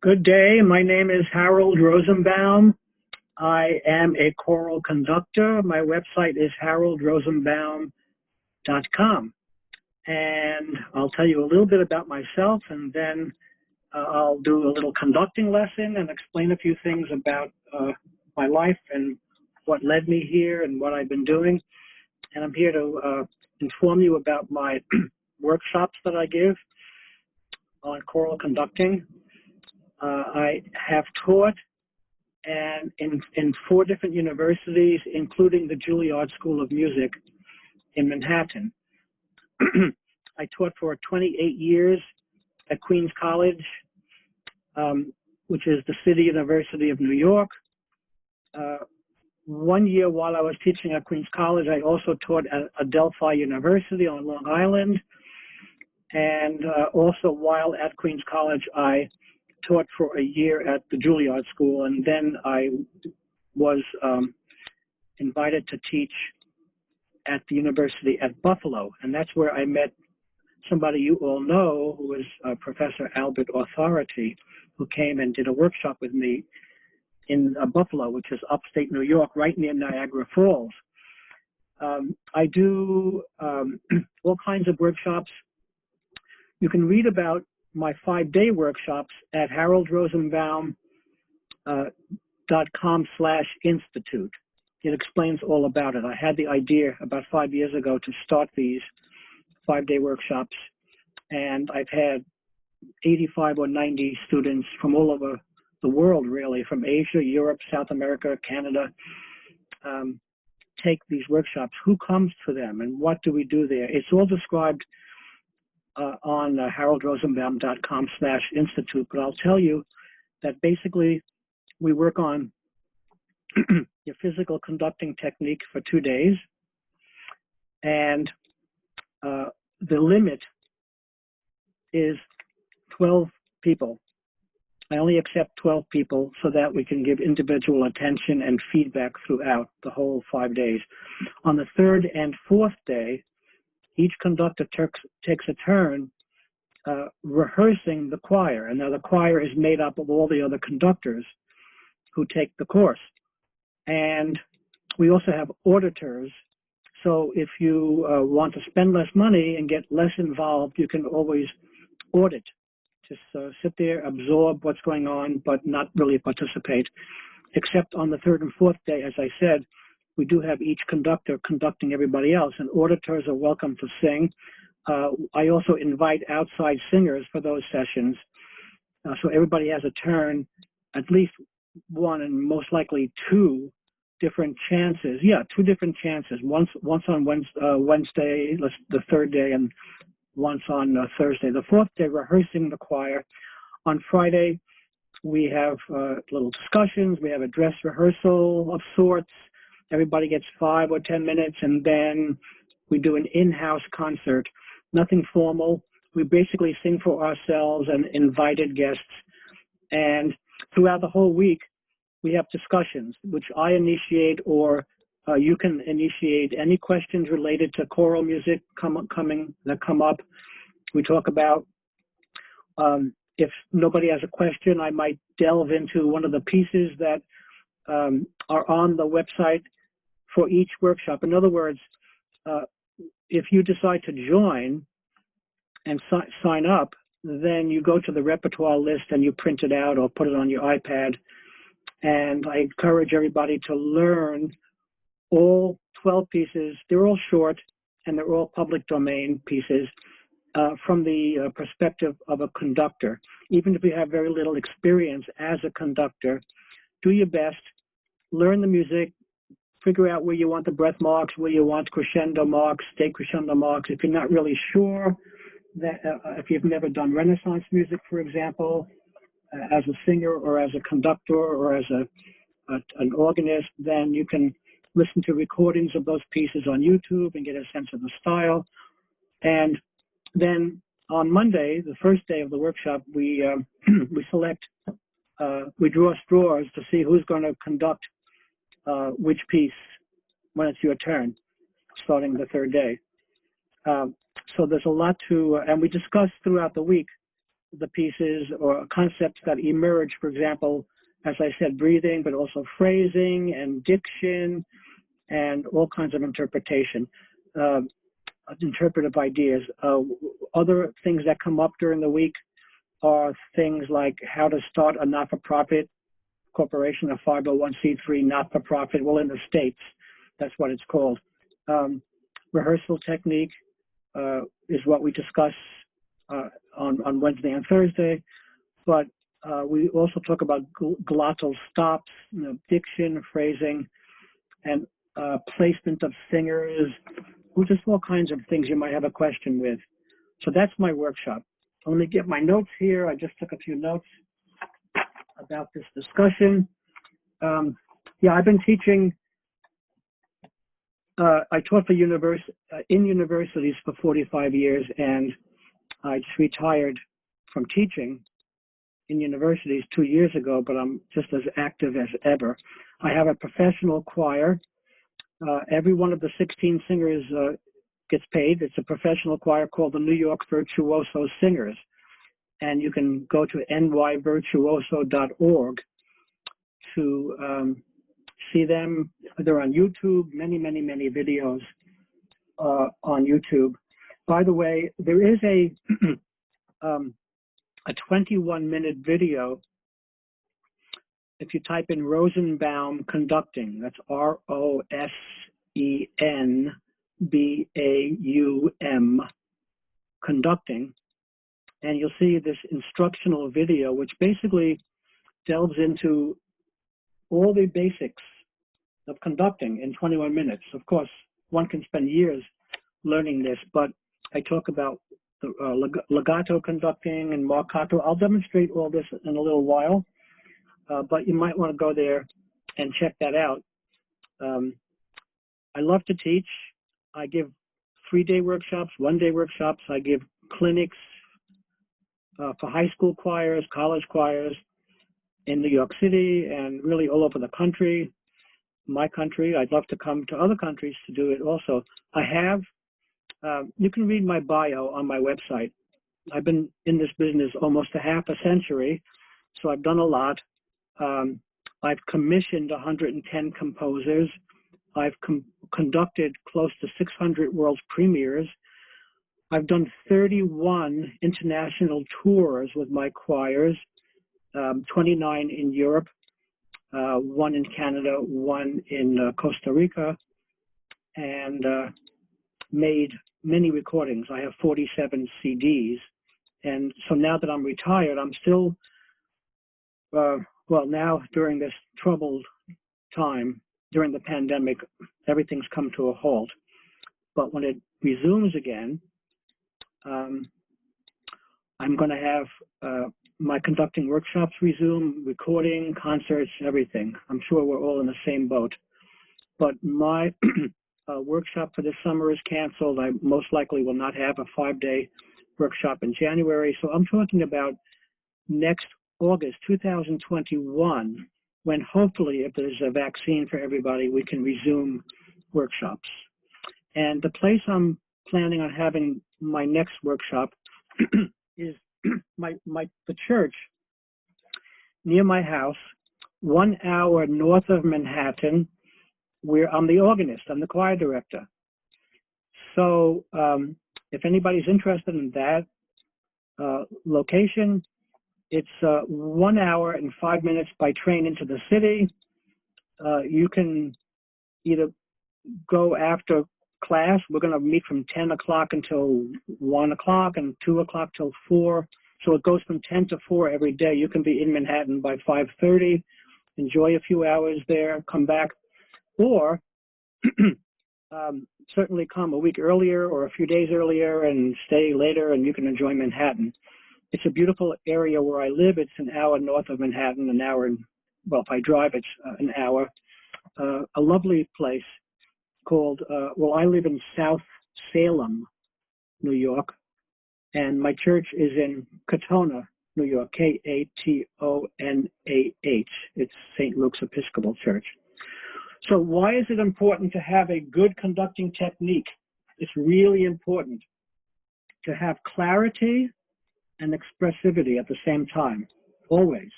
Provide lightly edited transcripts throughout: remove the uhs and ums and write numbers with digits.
Good day. My name is Harold Rosenbaum. I am a choral conductor. My website is haroldrosenbaum.com. And I'll tell you a little bit about myself, and then I'll do a little conducting lesson and explain a few things about my life and what led me here and what I've been doing. And I'm here to inform you about my workshops that I give on choral conducting. I have taught and in 4 different universities, including the Juilliard School of Music in Manhattan. I taught for 28 years at Queens College, which is the City University of New York. 1 year while I was teaching at Queens College, I also taught at Adelphi University on Long Island. And also while at Queens College, I taught for a year at the Juilliard School, and then I was invited to teach at the university at Buffalo, and that's where I met somebody you all know, who is Professor Albert Authority, who came and did a workshop with me in Buffalo, which is upstate New York, right near Niagara Falls. I do all kinds of workshops. You can read about my 5-day workshops at haroldrosenbaum.com/institute. It explains all about it. I had the idea about 5 years ago to start these 5-day workshops, and I've had 85 or 90 students from all over the world, really, from Asia, Europe, South America, Canada, take these workshops. Who comes to them and what do we do there? It's all described on haroldrosenbaum.com/institute, but I'll tell you that basically we work on your physical conducting technique for 2 days, and the limit is 12 people. I only accept 12 people so that we can give individual attention and feedback throughout the whole 5 days. On the 3rd and 4th day, each conductor takes a turn rehearsing the choir. And now the choir is made up of all the other conductors who take the course. And we also have auditors. So if you want to spend less money and get less involved, you can always audit. Just sit there, absorb what's going on, but not really participate. Except on the 3rd and 4th day, as I said, we do have each conductor conducting everybody else, and auditors are welcome to sing. I also invite outside singers for those sessions, so everybody has a turn, at least one and most likely 2 different chances. Yeah, 2 different chances. Once on Wednesday, the 3rd day, and once on Thursday. The 4th day, rehearsing the choir. On Friday, we have little discussions. We have a dress rehearsal of sorts. Everybody gets 5 or 10 minutes, and then we do an in-house concert. Nothing formal. We basically sing for ourselves and invited guests. And throughout the whole week, we have discussions, which I initiate, or you can initiate any questions related to choral music that come up. We talk about, if nobody has a question, I might delve into one of the pieces that are on the website for each workshop. In other words, if you decide to join and sign up, then you go to the repertoire list and you print it out or put it on your iPad. And I encourage everybody to learn all 12 pieces. They're all short and they're all public domain pieces from the perspective of a conductor. Even if you have very little experience as a conductor, do your best, learn the music, figure out where you want the breath marks, where you want crescendo marks, decrescendo marks. If you're not really sure, that if you've never done Renaissance music, for example, as a singer or as a conductor or as an organist, then you can listen to recordings of those pieces on YouTube and get a sense of the style. And then on Monday, the first day of the workshop, we draw straws to see who's going to conduct which piece when it's your turn, starting the 3rd day. So there's a lot to, and we discuss throughout the week the pieces or concepts that emerge, for example, as I said, breathing, but also phrasing and diction and all kinds of interpretation, interpretive ideas. Other things that come up during the week are things like how to start a not-for-profit corporation, a 501c3 not-for-profit. Well, in the States, that's what it's called. Rehearsal technique is what we discuss on Wednesday and Thursday, but we also talk about glottal stops, diction, phrasing, and placement of singers, which is all kinds of things you might have a question with. So that's my workshop. Let me get my notes here. I just took a few notes about this discussion. Yeah, I've been teaching. I taught for in universities for 45 years, and I just retired from teaching in universities 2 years ago, but I'm just as active as ever. I have a professional choir. Every one of the 16 singers gets paid. It's a professional choir called the New York Virtuoso Singers. And you can go to nyvirtuoso.org to see them. They're on YouTube, many videos on YouTube. By the way, there is a 21-minute video. If you type in Rosenbaum Conducting, that's ROSENBAUM Conducting, and you'll see this instructional video, which basically delves into all the basics of conducting in 21 minutes. Of course, one can spend years learning this, but I talk about the legato conducting and marcato. I'll demonstrate all this in a little while, but you might want to go there and check that out. I love to teach. I give 3-day workshops, 1-day workshops. I give clinics for high school choirs, college choirs in New York City and really all over the country. My country, I'd love to come to other countries to do it also. I have, you can read my bio on my website. I've been in this business almost a half a century, so I've done a lot. I've commissioned 110 composers. I've conducted close to 600 world premieres. I've done 31 international tours with my choirs, 29 in Europe, 1 in Canada, 1 in Costa Rica, and made many recordings. I have 47 CDs. And so now that I'm retired, I'm still, well, now during this troubled time, during the pandemic, everything's come to a halt. But when it resumes again, I'm going to have my conducting workshops resume, recording, concerts, everything. I'm sure we're all in the same boat. But my workshop for this summer is canceled. I most likely will not have a 5-day workshop in January. So I'm talking about next August 2021, when hopefully, if there's a vaccine for everybody, we can resume workshops. And the place I'm planning on having my next workshop is the church near my house, 1 hour north of Manhattan, where I'm the organist, I'm the choir director. So if anybody's interested in that location, it's 1 hour and 5 minutes by train into the city. You can either go after class. We're going to meet from 10 o'clock until 1 o'clock and 2 o'clock till 4. So it goes from 10 to 4 every day. You can be in Manhattan by 5:30, enjoy a few hours there, come back, or certainly come a week earlier or a few days earlier and stay later, and you can enjoy Manhattan. It's a beautiful area where I live. It's an hour north of Manhattan, an hour, well, if I drive, it's an hour. A lovely place called, well, I live in South Salem, New York, and my church is in Katona, New York, Katonah. It's St. Luke's Episcopal Church. So why is it important to have a good conducting technique? It's really important to have clarity and expressivity at the same time, always.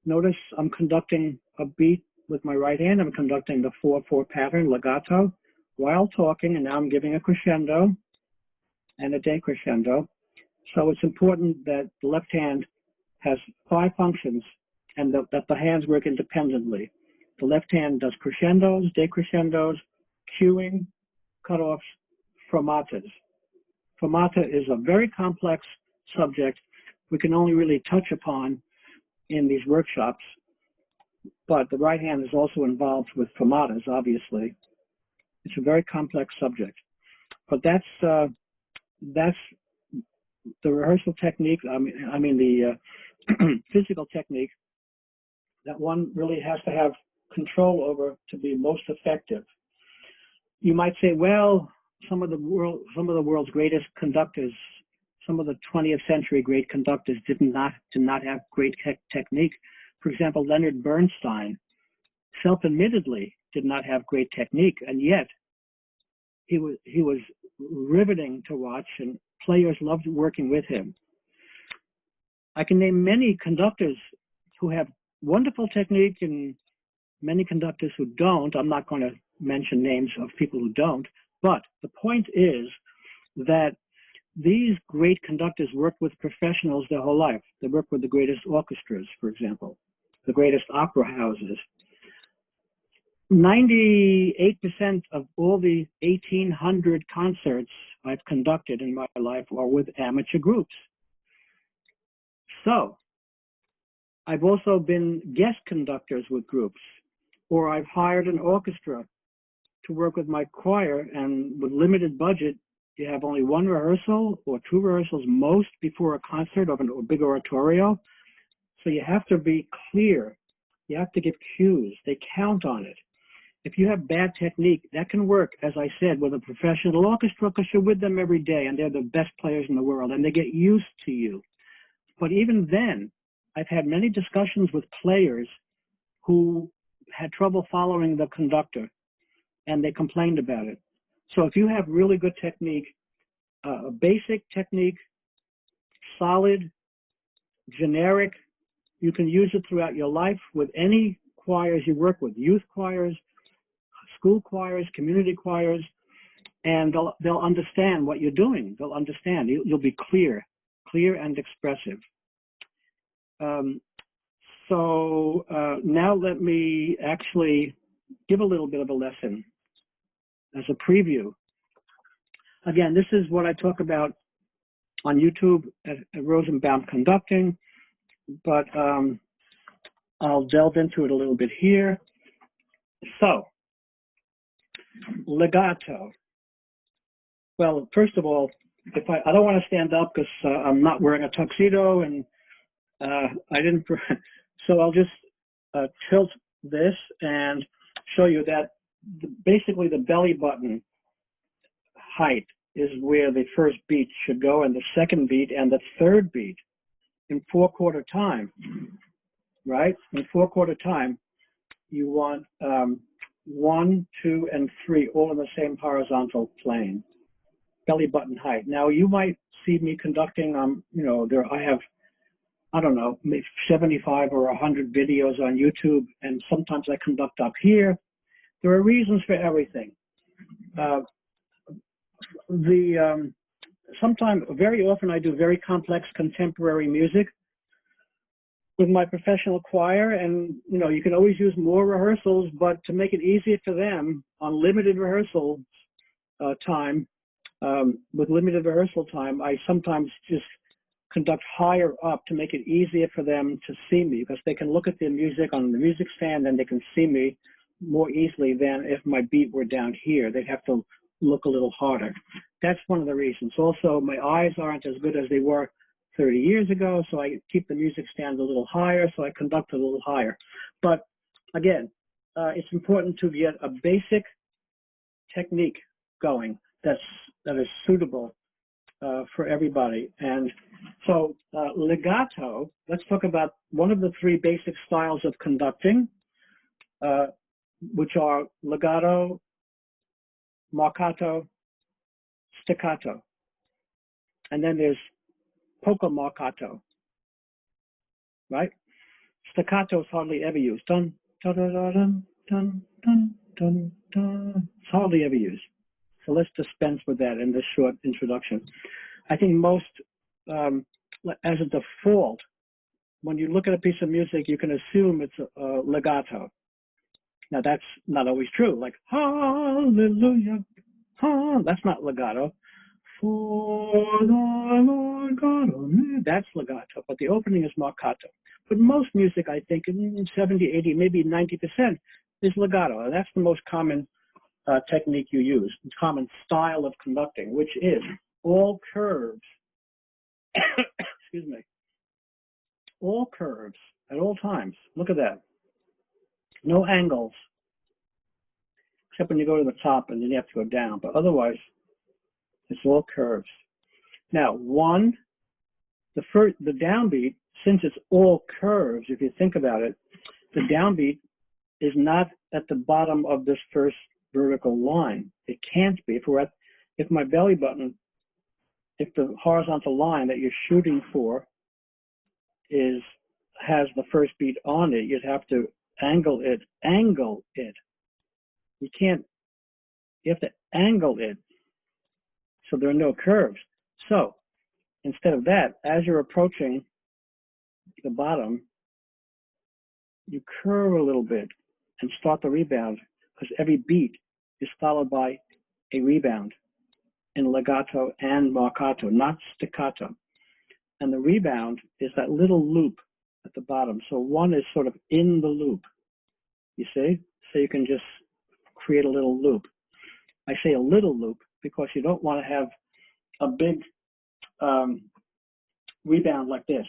Notice I'm conducting a beat with my right hand. I'm conducting the 4/4 pattern, legato, while talking, and now I'm giving a crescendo and a decrescendo. So it's important that the left hand has 5 functions and that the hands work independently. The left hand does crescendos, decrescendos, cueing, cutoffs, fermatas. Fermata is a very complex subject we can only really touch upon in these workshops, but the right hand is also involved with fermatas, obviously. It's a very complex subject, but that's the rehearsal technique. I mean the physical technique that one really has to have control over to be most effective. You might say, well, some of the world's greatest conductors, some of the 20th century great conductors did not have great technique. For example, Leonard Bernstein, self-admittedly, did not have great technique, and yet he was riveting to watch, and players loved working with him. I can name many conductors who have wonderful technique and many conductors who don't. I'm not going to mention names of people who don't, but the point is that these great conductors worked with professionals their whole life. They worked with the greatest orchestras, for example, the greatest opera houses. 98% of all the 1,800 concerts I've conducted in my life are with amateur groups. So I've also been guest conductors with groups, or I've hired an orchestra to work with my choir, and with limited budget, you have only 1 rehearsal or 2 rehearsals most before a concert of a big oratorio. So you have to be clear. You have to give cues. They count on it. If you have bad technique, that can work, as I said, with a professional orchestra, because you're with them every day and they're the best players in the world and they get used to you. But even then, I've had many discussions with players who had trouble following the conductor and they complained about it. So if you have really good technique, a basic technique, solid, generic, you can use it throughout your life with any choirs you work with, youth choirs, school choirs, community choirs, and they'll understand what you're doing. They'll understand. You'll be clear and expressive. So now let me actually give a little bit of a lesson as a preview. Again, this is what I talk about on YouTube at Rosenbaum Conducting, but I'll delve into it a little bit here. So, legato. Well, first of all, if I don't want to stand up because I'm not wearing a tuxedo and I didn't, so I'll just tilt this and show you that basically the belly button height is where the first beat should go, and the second beat and the third beat in 4/4 time, right? In 4/4 time, you want 1, 2, and 3 all in the same horizontal plane, belly button height. Now you might see me conducting, I have, I don't know, maybe 75 or 100 videos on YouTube, and sometimes I conduct up here. There are reasons for everything. Very often I do very complex contemporary music with my professional choir, and you can always use more rehearsals, but to make it easier for them on limited rehearsal time, with limited rehearsal time, I sometimes just conduct higher up to make it easier for them to see me, because they can look at their music on the music stand and they can see me more easily than if my beat were down here. They'd have to look a little harder. That's one of the reasons. Also, my eyes aren't as good as they were 30 years ago, so I keep the music stand a little higher, so I conduct a little higher. But again, it's important to get a basic technique going that is suitable for everybody. And so legato, let's talk about one of the 3 basic styles of conducting, which are legato, marcato, staccato. And then there's polka marcato, right? Staccato is hardly ever used. Dun, dun, dun, dun, dun, dun, dun, dun. It's hardly ever used. So let's dispense with that in this short introduction. I think most, as a default, when you look at a piece of music, you can assume it's a legato. Now that's not always true. Like hallelujah, that's not legato. For the Lord God, that's legato. But the opening is marcato. But most music, I think, in 70, 80, maybe 90% is legato. And that's the most common technique you use, the common style of conducting, which is all curves, excuse me, all curves at all times. Look at that. No angles, except when you go to the top and then you have to go down. But otherwise, it's all curves. Now, the downbeat, since it's all curves, if you think about it, the downbeat is not at the bottom of this first vertical line. It can't be. If my belly button, if the horizontal line that you're shooting for has the first beat on it, you'd have to angle it. You have to angle it so there are no curves. So instead of that, as you're approaching the bottom, you curve a little bit and start the rebound, because every beat is followed by a rebound in legato and marcato, not staccato. And the rebound is that little loop at the bottom. So one is sort of in the loop, you see? So you can just create a little loop. I say a little loop because you don't want to have a big rebound like this.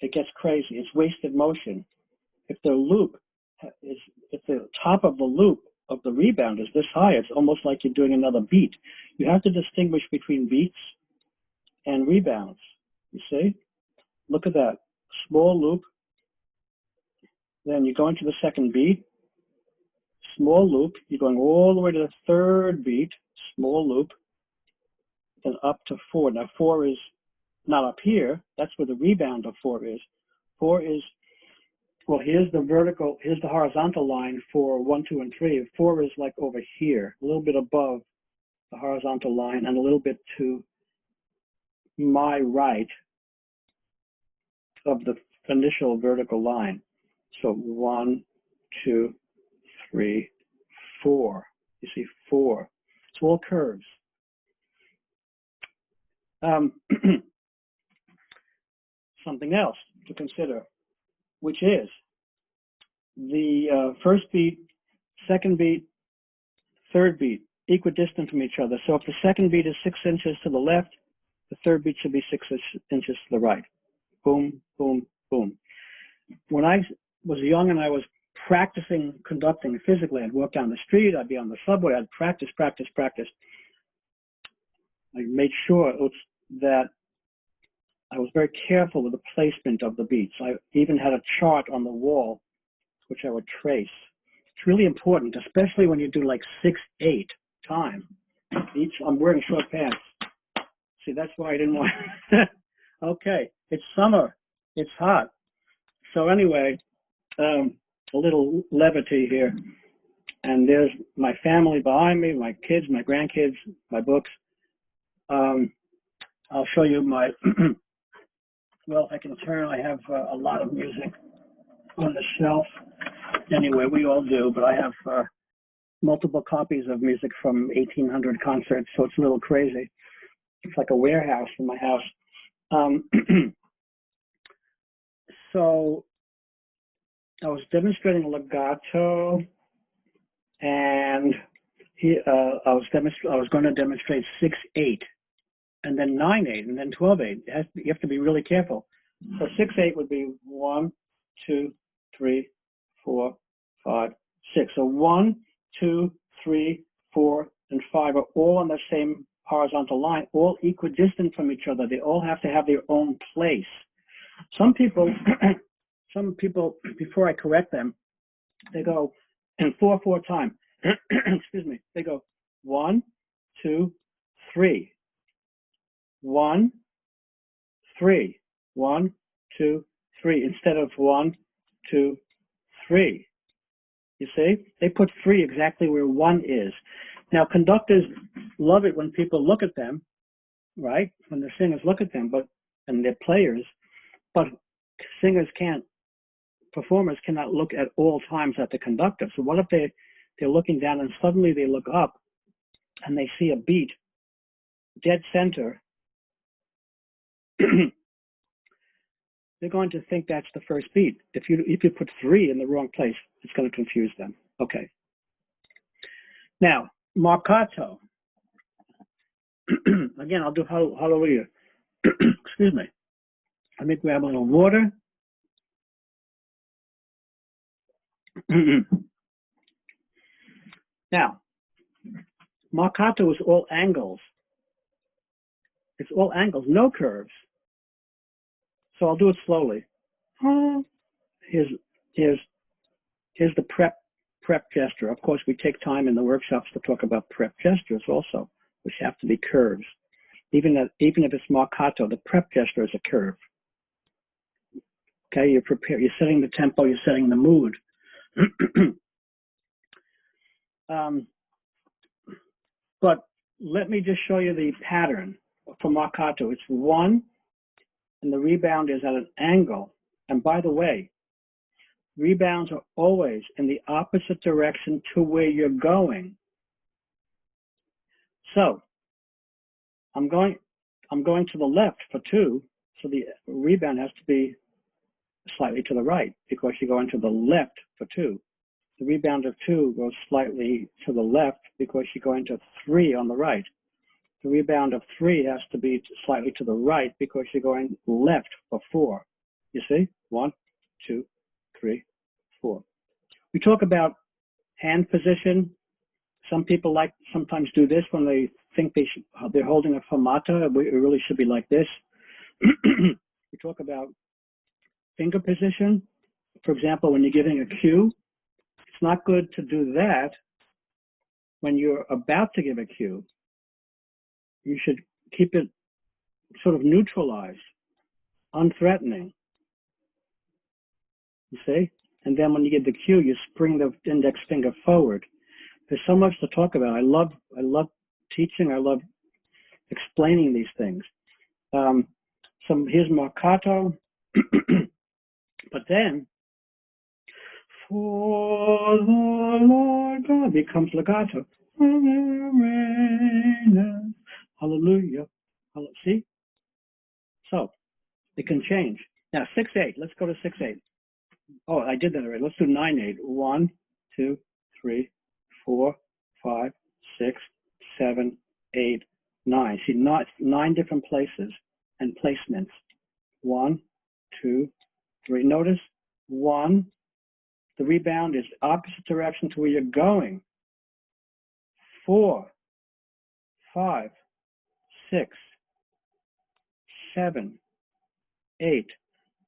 It gets crazy. It's wasted motion. If the top of the loop of the rebound is this high, it's almost like you're doing another beat. You have to distinguish between beats and rebounds. You see? Look at that. Small loop. Then you go into the second beat. Small loop. You're going all the way to the third beat. Small loop. Then up to 4. Now 4 is not up here. That's where the rebound of 4 is. 4 is, well, here's the horizontal line for 1, 2, and 3. 4 is like over here, a little bit above the horizontal line and a little bit to my right of the initial vertical line. So 1, 2, 3, 4. You see 4. It's all curves. Something else to consider, which is the first beat, second beat, third beat, equidistant from each other. So if the second beat is 6 inches to the left, the third beat should be 6 inches to the right. Boom, boom, boom. When I was young and I was practicing conducting physically, I'd walk down the street, I'd be on the subway, I'd practice. I made sure that I was very careful with the placement of the beats. I even had a chart on the wall, which I would trace. It's really important, especially when you do like 6/8 time. I'm wearing short pants. See, that's why I didn't want. Okay, it's summer. It's hot. So anyway, a little levity here. And there's my family behind me, my kids, my grandkids, my books. I'll show you my, well, I can turn, I have a lot of music on the shelf. Anyway, we all do, but I have multiple copies of music from 1800 concerts, so it's a little crazy. It's like a warehouse in my house. So I was demonstrating legato, and I was going to demonstrate 6/8, and then 9/8, and then 12/8. You have to be really careful. So 6/8 would be 1, 2, 3, 4, 5, 6. So 1, 2, 3, 4, and 5 are all on the same horizontal line, all equidistant from each other. They all have to have their own place. Some people, before I correct them, they go in 4/4 time. Excuse me. They go 1, 2, 3. 1, 3. 1, 2, 3 instead of 1, 2, 3. You see? They put 3 exactly where 1 is. Now, conductors love it when people look at them, right? When the singers look at them, and they're players, but performers cannot look at all times at the conductor. So what if they're looking down and suddenly they look up and they see a beat dead center? They're going to think that's the first beat. If you put 3 in the wrong place, it's going to confuse them. Okay. Now, marcato. Again, I'll do hallelujah. Excuse me. Let me grab a little water. Now, marcato is all angles. It's all angles, no curves. So I'll do it slowly. Here's the prep gesture. Of course, we take time in the workshops to talk about prep gestures also, which have to be curves. Even if it's marcato, the prep gesture is a curve. Okay, you're setting the tempo, you're setting the mood. But let me just show you the pattern for marcato. It's 1, and the rebound is at an angle. And by the way, rebounds are always in the opposite direction to where you're going. So I'm going to the left for 2, so the rebound has to be slightly to the right because you're going to the left for 2. The rebound of 2 goes slightly to the left because you're going to 3 on the right. The rebound of 3 has to be slightly to the right because you're going left for 4. You see? 1, 2, 3, 4. We talk about hand position. Some people sometimes do this when they think they're holding a fermata. It really should be like this. We talk about finger position. For example, when you're giving a cue, it's not good to do that when you're about to give a cue. You should keep it sort of neutralized, unthreatening. You see? And then when you give the cue, you spring the index finger forward. There's so much to talk about. I love teaching. I love explaining these things. Here's marcato, but then for the Lord God becomes legato. Hallelujah. See? So it can change. Now 6/8. Let's go to 6/8. Oh, I did that already. Let's do 9/8. 1, 2, 3, 4, 5, 6, 7, 8, 9. See, 9 different places and placements. 1, 2, 3. Notice 1. The rebound is opposite direction to where you're going. 4, 5, 6, 7, 8,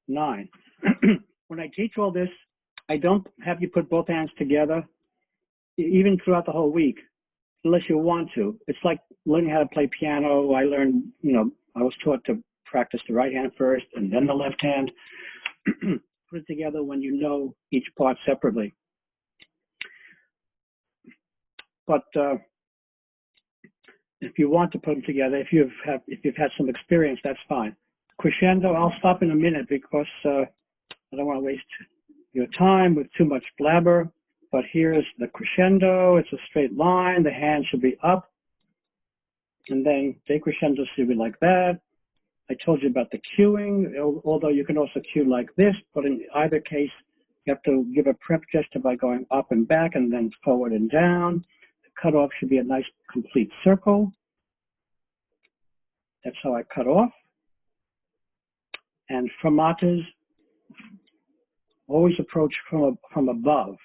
9. When I teach all this, I don't have you put both hands together, even throughout the whole week, unless you want to. It's like learning how to play piano. I learned, I was taught to practice the right hand first and then the left hand. Put it together when you know each part separately. But if you want to put them together, if you've had some experience, that's fine. Crescendo, I'll stop in a minute because I don't want to waste your time with too much blabber. But here's the crescendo. It's a straight line. The hand should be up. And then decrescendo should be like that. I told you about the cueing, although you can also cue like this. But in either case, you have to give a prep gesture by going up and back and then forward and down. The cutoff should be a nice complete circle. That's how I cut off. And fermatas always approach from above.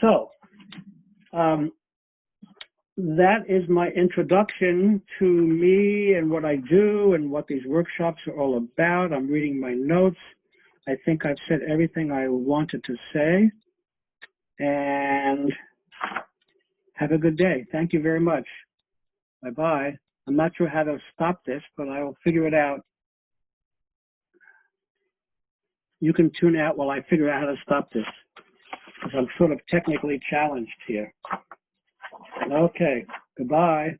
So that is my introduction to me and what I do and what these workshops are all about. I'm reading my notes. I think I've said everything I wanted to say. And have a good day. Thank you very much. Bye-bye. I'm not sure how to stop this, but I will figure it out. You can tune out while I figure out how to stop this, because I'm sort of technically challenged here. Okay, goodbye.